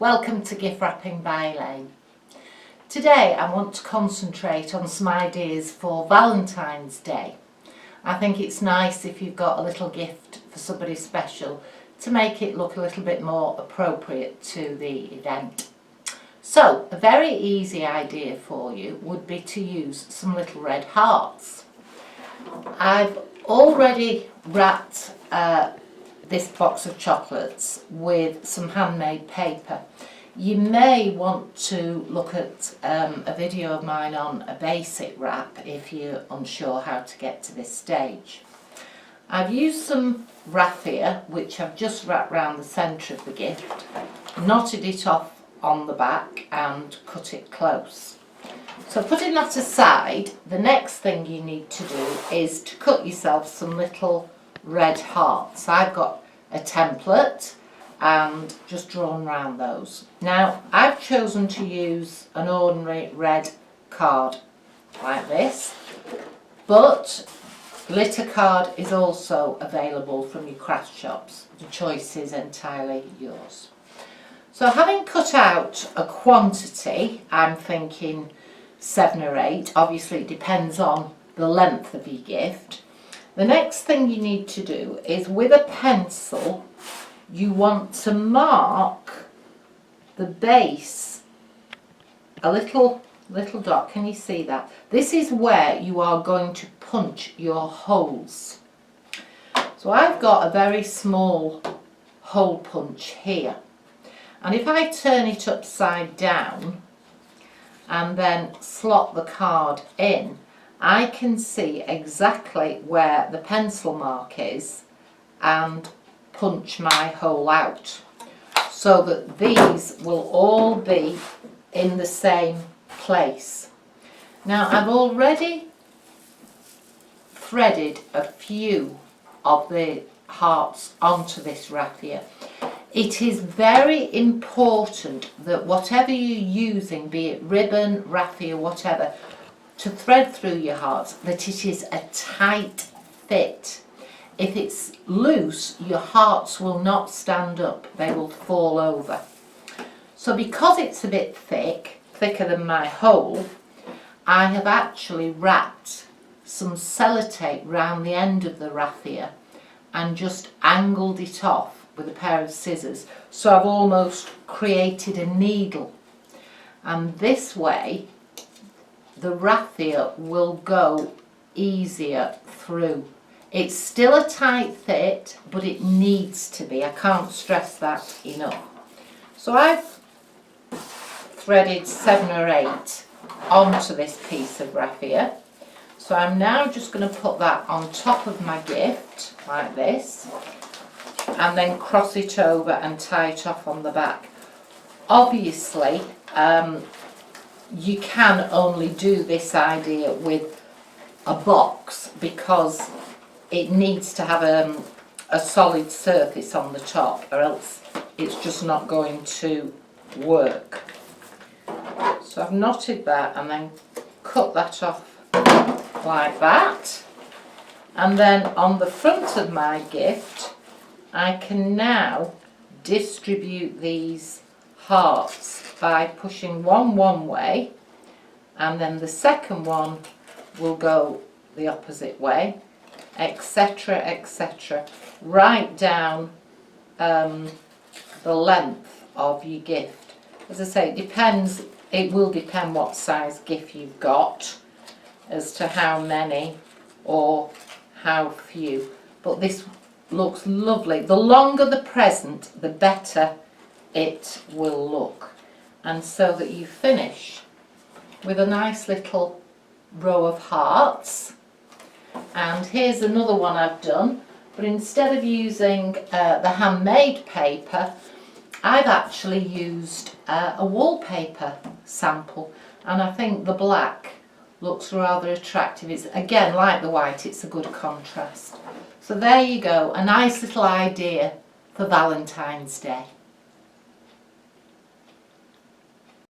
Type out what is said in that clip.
Welcome to Gift Wrapping by Elaine. Today I want to concentrate on some ideas for Valentine's Day. I think it's nice if you've got a little gift for somebody special to make it look a little bit more appropriate to the event. So a very easy idea for you would be to use some little red hearts. I've already wrapped this box of chocolates with some handmade paper. You may want to look at a video of mine on a basic wrap if you're unsure how to get to this stage. I've used some raffia, which I've just wrapped round the centre of the gift, knotted it off on the back and cut it close. So putting that aside, the next thing you need to do is to cut yourself some little red hearts. I've got a template and just drawn round those. Now I've chosen to use an ordinary red card like this, but glitter card is also available from your craft shops. The choice is entirely yours. So having cut out a quantity, I'm thinking 7 or 8, obviously it depends on the length of your gift. The next thing you need to do is with a pencil you want to mark the base a little dot. Can you see that? This is where you are going to punch your holes. So I've got a very small hole punch here, and if I turn it upside down and then slot the card in, I can see exactly where the pencil mark is and punch my hole out, so that these will all be in the same place. Now I've already threaded a few of the hearts onto this raffia. It is very important that whatever you're using, be it ribbon, raffia, whatever, to thread through your hearts, that it is a tight fit. If it's loose, your hearts will not stand up, they will fall over. So because it's a bit thick, thicker than my hole, I have actually wrapped some sellotape round the end of the raffia and just angled it off with a pair of scissors, so I've almost created a needle, and this way the raffia will go easier through. It's still a tight fit, but it needs to be. I can't stress that enough. So I've threaded 7 or 8 onto this piece of raffia. So I'm now just going to put that on top of my gift like this, and then cross it over and tie it off on the back. Obviously you can only do this idea with a box because it needs to have a solid surface on the top, or else it's just not going to work. So I've knotted that and then cut that off like that, and then on the front of my gift I can now distribute these hearts by pushing one way, and then the second one will go the opposite way, etc, etc, right down the length of your gift. As I say, it will depend what size gift you've got as to how many or how few, but this looks lovely. The longer the present, the better it will look, and so that you finish with a nice little row of hearts. And here's another one I've done, but instead of using the handmade paper, I've actually used a wallpaper sample, and I think the black looks rather attractive. It's, again, like the white, it's a good contrast. So there you go, a nice little idea for Valentine's Day.